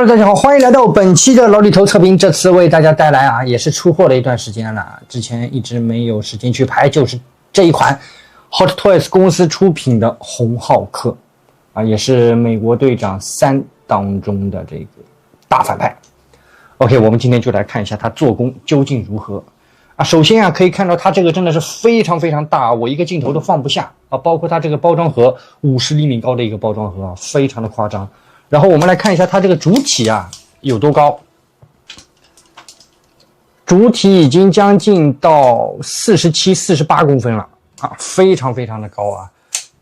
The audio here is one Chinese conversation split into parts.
Hello， 大家好，欢迎来到本期的老李头测评。这次为大家带来也是出货了一段时间了，之前一直没有时间去拍，就是这一款 Hot Toys 公司出品的红浩克也是美国队长3当中的这个大反派。OK， 我们今天就来看一下它做工究竟如何首先可以看到它这个真的是非常非常大，我一个镜头都放不下包括它这个包装盒50厘米高的一个包装盒非常的夸张。然后我们来看一下它这个主体有多高，主体已经将近到47、48公分了非常非常的高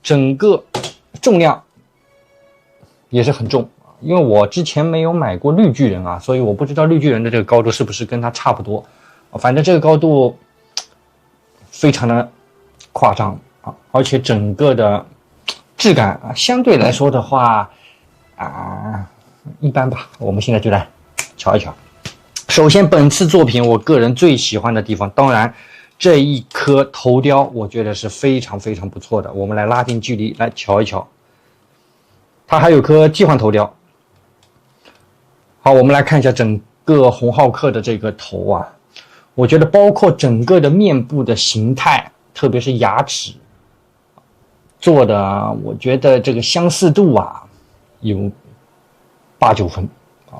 整个重量也是很重，因为我之前没有买过绿巨人所以我不知道绿巨人的这个高度是不是跟它差不多反正这个高度非常的夸张而且整个的质感相对来说的话一般吧。我们现在就来瞧一瞧。首先本次作品我个人最喜欢的地方，当然这一颗头雕我觉得是非常非常不错的，我们来拉近距离来瞧一瞧。它还有颗替换头雕。好，我们来看一下整个红浩克的这个头我觉得包括整个的面部的形态，特别是牙齿做的我觉得这个相似度有8、9分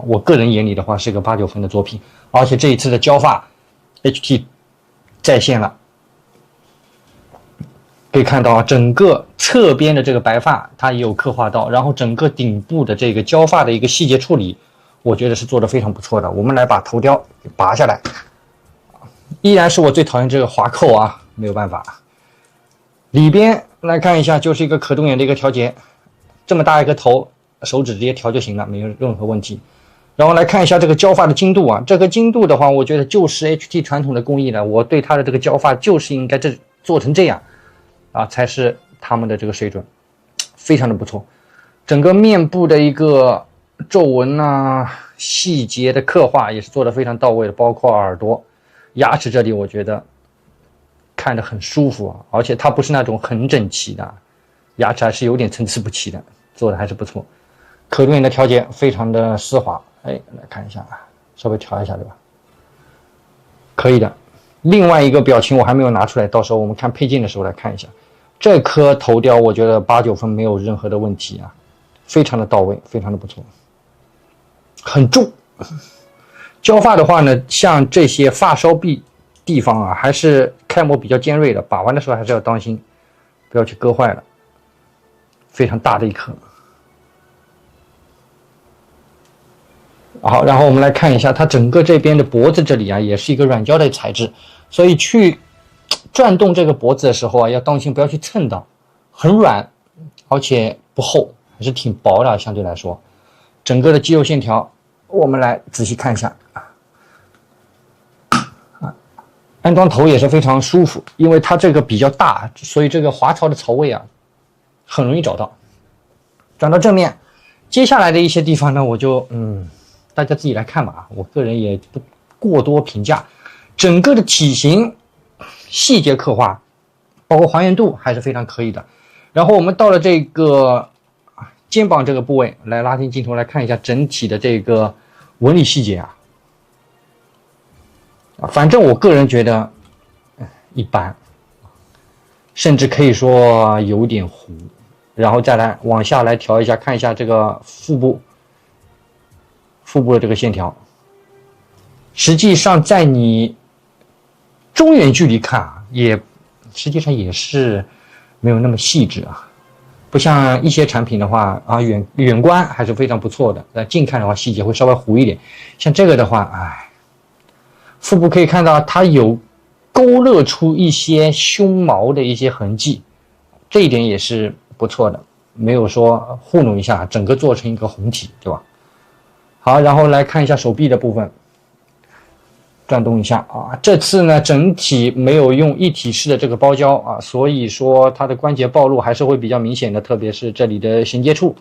我个人眼里的话是个8、9分的作品。而且这一次的胶发 HT 再现了，可以看到整个侧边的这个白发它也有刻画到，然后整个顶部的这个胶发的一个细节处理我觉得是做得非常不错的。我们来把头雕给拔下来，依然是我最讨厌这个滑扣没有办法。里边来看一下，就是一个可动眼的一个调节，这么大一个头手指直接调就行了，没有任何问题。然后来看一下这个胶发的精度这个精度的话我觉得就是 HT 传统的工艺了，我对它的这个胶发就是应该做成这样才是他们的这个水准，非常的不错。整个面部的一个皱纹细节的刻画也是做得非常到位的，包括耳朵牙齿这里我觉得看着很舒服而且它不是那种很整齐的牙齿，还是有点参差不齐的，做的还是不错。可动眼的调节非常的丝滑，来看一下稍微调一下对吧，可以的。另外一个表情我还没有拿出来，到时候我们看配件的时候来看一下。这颗头雕我觉得8、9分没有任何的问题非常的到位，非常的不错，很重。胶发的话呢，像这些发梢壁地方还是开模比较尖锐的，把玩的时候还是要当心不要去割坏了。非常大的一颗。好，然后我们来看一下它整个这边的脖子这里也是一个软胶的材质，所以去转动这个脖子的时候要当心不要去蹭到，很软而且不厚，还是挺薄的相对来说。整个的肌肉线条我们来仔细看一下安装头也是非常舒服，因为它这个比较大，所以这个滑槽的槽位很容易找到。转到正面，接下来的一些地方呢我就大家自己来看吧我个人也不过多评价。整个的体型细节刻画包括还原度还是非常可以的。然后我们到了这个肩膀这个部位，来拉近镜头来看一下整体的这个纹理细节反正我个人觉得一般，甚至可以说有点糊。然后再来往下来调一下，看一下这个腹部的这个线条，实际上在你中远距离看实际上也是没有那么细致不像一些产品的话远观还是非常不错的，但近看的话细节会稍微糊一点。像这个的话腹部可以看到它有勾勒出一些胸毛的一些痕迹，这一点也是不错的，没有说糊弄一下整个做成一个红体，对吧？好，然后来看一下手臂的部分，转动一下这次呢整体没有用一体式的这个包胶所以说它的关节暴露还是会比较明显的，特别是这里的衔接处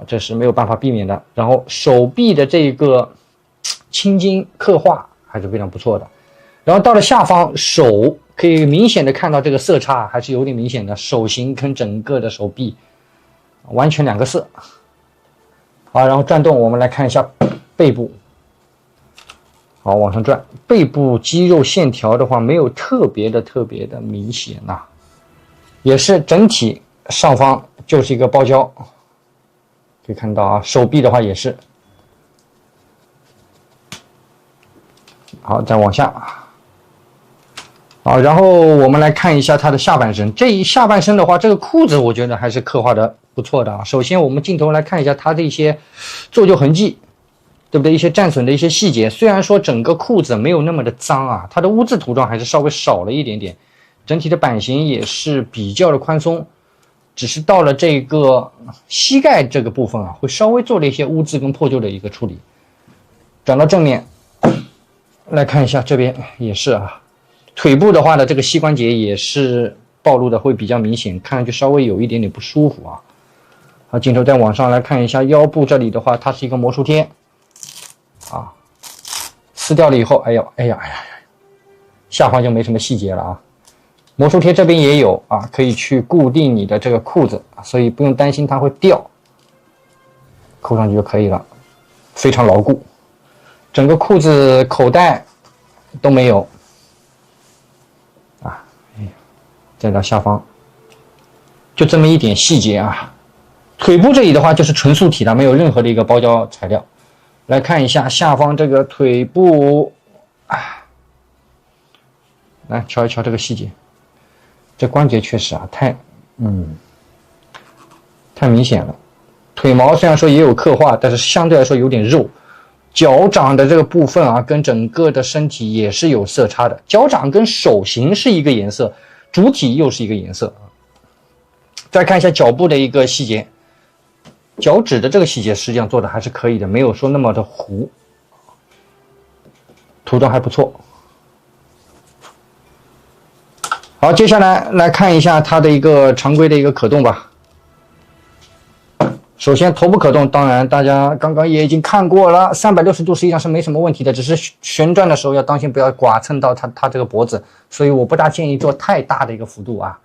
这是没有办法避免的。然后手臂的这个青筋刻画还是非常不错的。然后到了下方，手可以明显的看到这个色差还是有点明显的，手型跟整个的手臂完全两个色好，然后转动，我们来看一下背部。好，往上转，背部肌肉线条的话，没有特别的明显呐、也是整体上方就是一个包胶，可以看到啊，手臂的话也是。好，再往下。好，然后我们来看一下它的下半身。这一下半身的话，这个裤子我觉得还是刻画的不错的啊。首先，我们镜头来看一下它的一些做旧痕迹，对不对？一些战损的一些细节。虽然说整个裤子没有那么的脏啊，它的污渍涂装还是稍微少了一点点。整体的版型也是比较的宽松，只是到了这个膝盖这个部分啊，会稍微做了一些污渍跟破旧的一个处理。转到正面来看一下，这边也是啊。腿部的话呢，这个膝关节也是暴露的会比较明显，看上去稍微有一点点不舒服啊。好，镜头再往上来看一下腰部这里的话，它是一个魔术贴啊，撕掉了以后，哎呀，下方就没什么细节了啊。魔术贴这边也有啊，可以去固定你的这个裤子，所以不用担心它会掉，扣上去就可以了，非常牢固。整个裤子口袋都没有。再到下方，就这么一点细节啊。腿部这里的话就是纯素体的，没有任何的一个包胶材料。来看一下下方这个腿部，来瞧一瞧这个细节，这关节确实啊太明显了。腿毛虽然说也有刻画，但是相对来说有点肉。脚掌的这个部分啊，跟整个的身体也是有色差的。脚掌跟手型是一个颜色，主体又是一个颜色。再看一下脚部的一个细节，脚趾的这个细节实际上做的还是可以的，没有说那么的糊，涂装还不错。好，接下来来看一下它的一个常规的一个可动吧。首先头部可动，当然大家刚刚也已经看过了，360度实际上是没什么问题的，只是旋转的时候要当心不要剐蹭到它这个脖子，所以我不大建议做太大的一个幅度啊。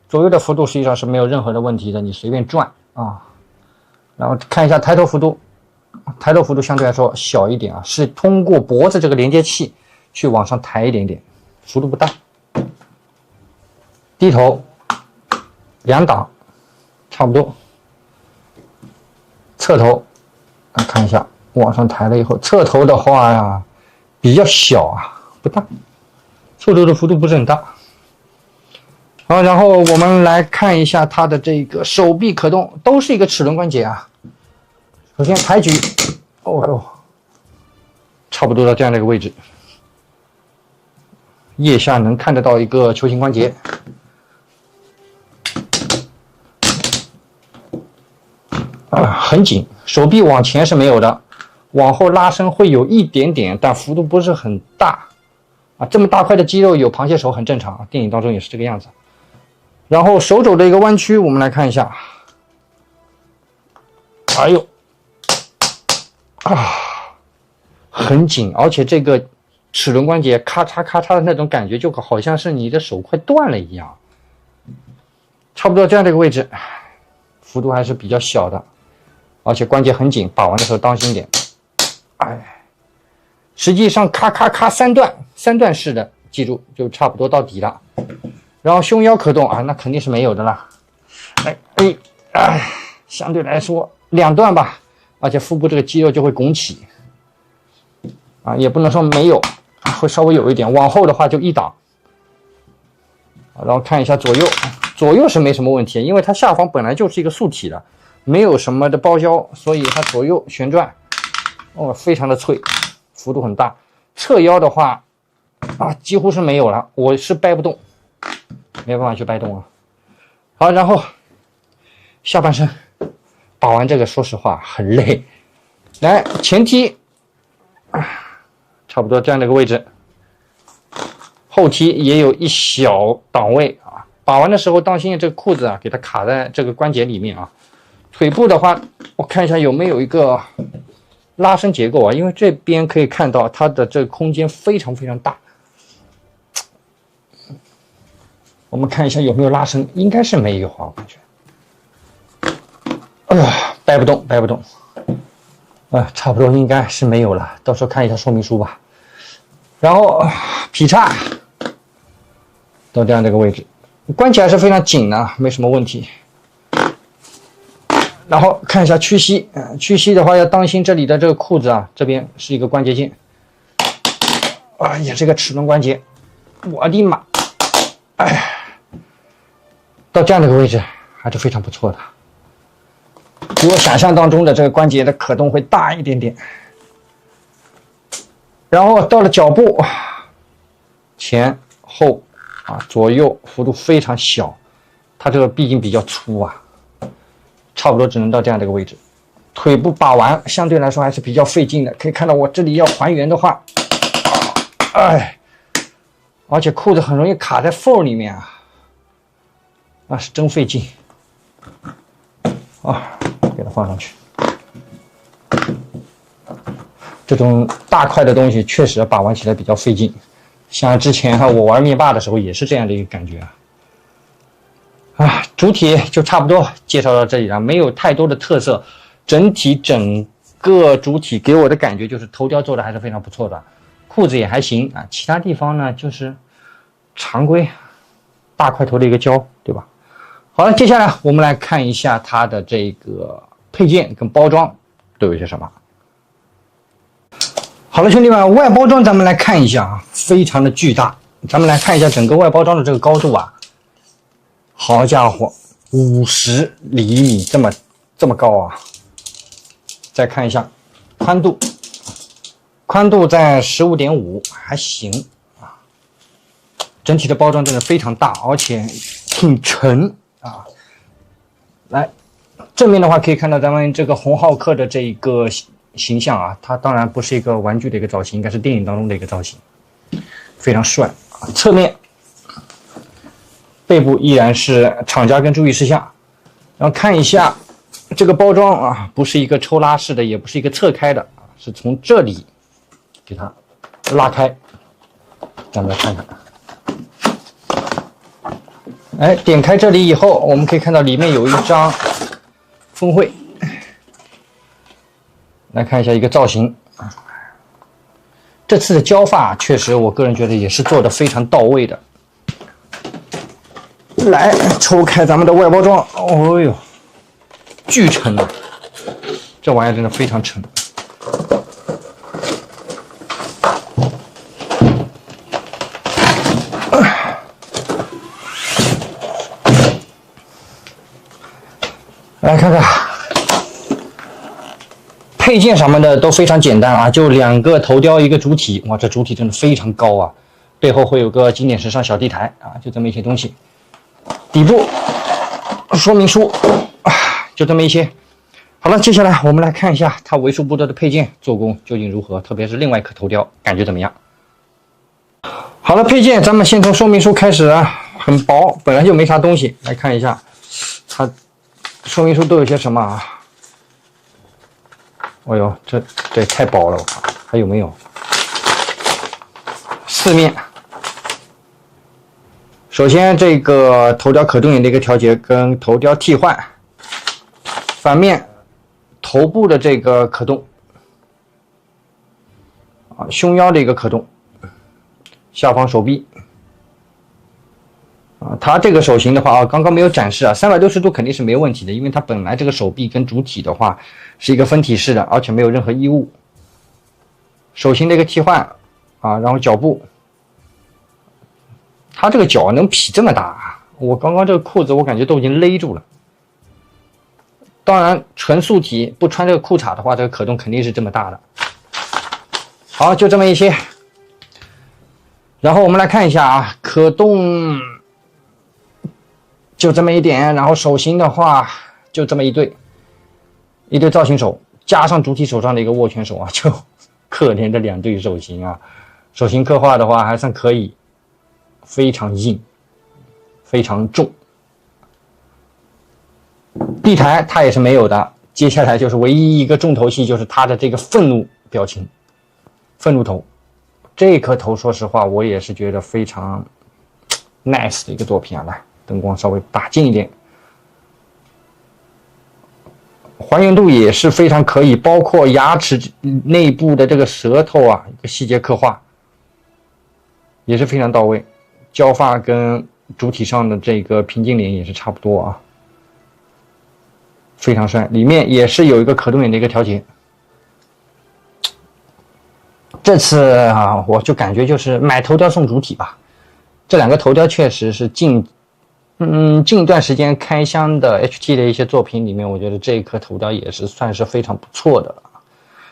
左右的幅度实际上是没有任何的问题的，你随便转啊。然后看一下抬头幅度，抬头幅度相对来说小一点啊，是通过脖子这个连接器去往上抬一点点，幅度不大。低头2档差不多。侧头看一下，往上抬了以后，侧头的话呀比较小啊，不大，侧头的幅度不是很大。好，然后我们来看一下它的这个手臂可动，都是一个齿轮关节啊。首先抬举，差不多到这样的一个位置，腋下能看得到一个球形关节。很紧，手臂往前是没有的，往后拉伸会有一点点，但幅度不是很大啊。这么大块的肌肉有螃蟹手很正常，电影当中也是这个样子。然后手肘的一个弯曲，我们来看一下，哎呦，很紧，而且这个齿轮关节咔嚓咔嚓的那种感觉，就好像是你的手快断了一样。差不多这样的一个位置，幅度还是比较小的。而且关节很紧，把玩的时候当心点。实际上咔咔咔三段式的，记住就差不多到底了。然后胸腰可动啊，那肯定是没有的啦。相对来说2段吧，而且腹部这个肌肉就会拱起啊，也不能说没有，会稍微有一点。往后的话就1档。然后看一下左右是没什么问题，因为它下方本来就是一个素体的。没有什么的包胶，所以它左右旋转，非常的脆，幅度很大。侧腰的话，几乎是没有了，我是掰不动，没办法去掰动啊。好，然后下半身把玩这个，说实话很累。来前踢，差不多这样的一个位置，后踢也有一小档位啊。把玩的时候当心这个裤子啊，给它卡在这个关节里面啊。腿部的话，我看一下有没有一个拉伸结构啊，因为这边可以看到它的这个空间非常非常大。我们看一下有没有拉伸，应该是没有啊，我感觉。掰不动。差不多应该是没有了，到时候看一下说明书吧。然后劈叉到这样的一个位置，关起来是非常紧的，没什么问题。然后看一下屈膝，屈膝的话要当心这里的这个裤子啊，这边是一个关节键，也是一个齿轮关节。我的妈！到这样的一个位置还是非常不错的。比我想象当中的这个关节的可动会大一点点。然后到了脚部，前后左右幅度非常小，它这个毕竟比较粗啊，差不多只能到这样的一个位置。腿部把玩相对来说还是比较费劲的，可以看到我这里要还原的话，而且裤子很容易卡在缝里面啊，是真费劲给它放上去。这种大块的东西确实把玩起来比较费劲，像之前我玩灭霸的时候也是这样的一个感觉主体就差不多介绍到这里了，没有太多的特色，整个主体给我的感觉就是头雕做的还是非常不错的，裤子也还行其他地方呢就是常规大块头的一个胶，对吧？好了，接下来我们来看一下它的这个配件跟包装都有些什么。好了，兄弟们，外包装咱们来看一下非常的巨大。咱们来看一下整个外包装的这个高度好家伙，50厘米，这么高再看一下宽度在15.5，还行整体的包装真的非常大，而且挺沉来，正面的话可以看到咱们这个红浩克的这个形象它当然不是一个玩具的一个造型，应该是电影当中的一个造型，非常帅侧面背部依然是厂家跟注意事项。然后看一下这个包装不是一个抽拉式的，也不是一个侧开的是从这里给它拉开。咱们来看看点开这里以后，我们可以看到里面有一张峰会，来看一下一个造型。这次的胶发确实我个人觉得也是做的非常到位的。来抽开咱们的外包装，巨沉这玩意真的非常沉。来看看配件什么的都非常简单就2个头雕一个主体，哇，这主体真的非常高背后会有个经典时尚小地台就这么一些东西。底部说明书就这么一些。好了，接下来我们来看一下它为数不多的配件做工究竟如何，特别是另外一颗头雕感觉怎么样。好了，配件咱们先从说明书开始很薄，本来就没啥东西，来看一下它说明书都有些什么这也太薄了，我靠，还有没有？四面，首先这个头雕可动眼的一个调节跟头雕替换，反面头部的这个可动胸腰的一个可动，下方手臂它这个手型的话刚刚没有展示360度肯定是没有问题的，因为它本来这个手臂跟主体的话是一个分体式的，而且没有任何异物。手型的一个替换然后脚部，它这个脚能劈这么大我刚刚这个裤子我感觉都已经勒住了。当然纯素体不穿这个裤衩的话，这个可动肯定是这么大的。好，就这么一些。然后我们来看一下可动就这么一点，然后手型的话就这么一对造型手，加上主体手上的一个握拳手就可怜的2对手型手型刻画的话还算可以，非常硬，非常重。地台它也是没有的。接下来就是唯一一个重头戏，就是它的这个愤怒表情，愤怒头。这颗头说实话我也是觉得非常 nice 的一个作品来，灯光稍微打近一点，还原度也是非常可以，包括牙齿内部的这个舌头啊，一个细节刻画也是非常到位。胶发跟主体上的这个平镜脸也是差不多啊，非常帅。里面也是有一个可动眼的一个调节。这次啊，我就感觉就是买头雕送主体吧。这两个头雕确实是近一段时间开箱的 HT 的一些作品里面，我觉得这一颗头雕也是算是非常不错的了。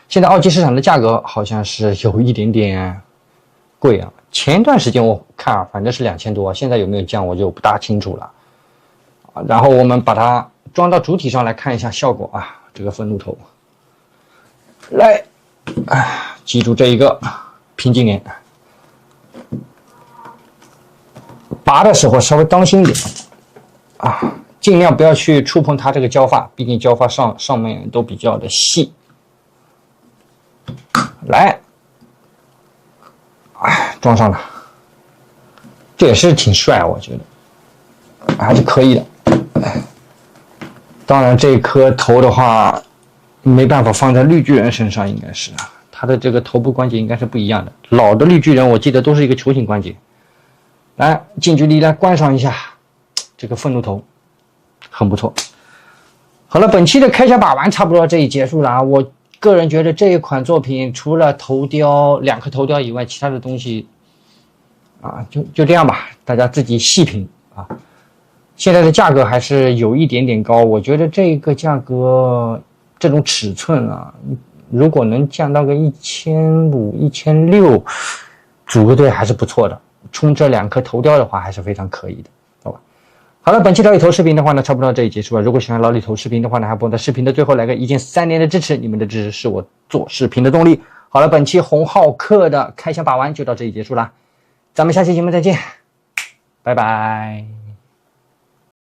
现在澳际市场的价格好像是有一点点贵啊，前一段时间我看啊，反正是2000多，现在有没有降我就不大清楚了。然后我们把它装到主体上来看一下效果啊，这个愤怒头，来，记住这一个平镜脸。拔的时候稍微当心点啊，尽量不要去触碰它这个胶发，毕竟胶发上面都比较的细。来，装上了，这也是挺帅，我觉得还是可以的。当然，这颗头的话没办法放在绿巨人身上，应该是它的这个头部关节应该是不一样的。老的绿巨人我记得都是一个球形关节。来，近距离来观赏一下这个愤怒头，很不错。好了，本期的开箱把玩差不多这里结束了啊。我个人觉得这一款作品除了头雕2颗头雕以外，其他的东西啊就这样吧，大家自己细品啊。现在的价格还是有一点点高，我觉得这个价格这种尺寸啊，如果能降到个1500、1600，组个队还是不错的。冲这2颗头雕的话还是非常可以的，好吧？好了，本期老李头视频的话呢，差不多到这里结束了。如果喜欢老李头视频的话呢，还不忘在视频的最后来个一键3连的支持，你们的支持是我做视频的动力。好了，本期红浩克的开箱把玩就到这里结束了，咱们下期节目再见，拜拜。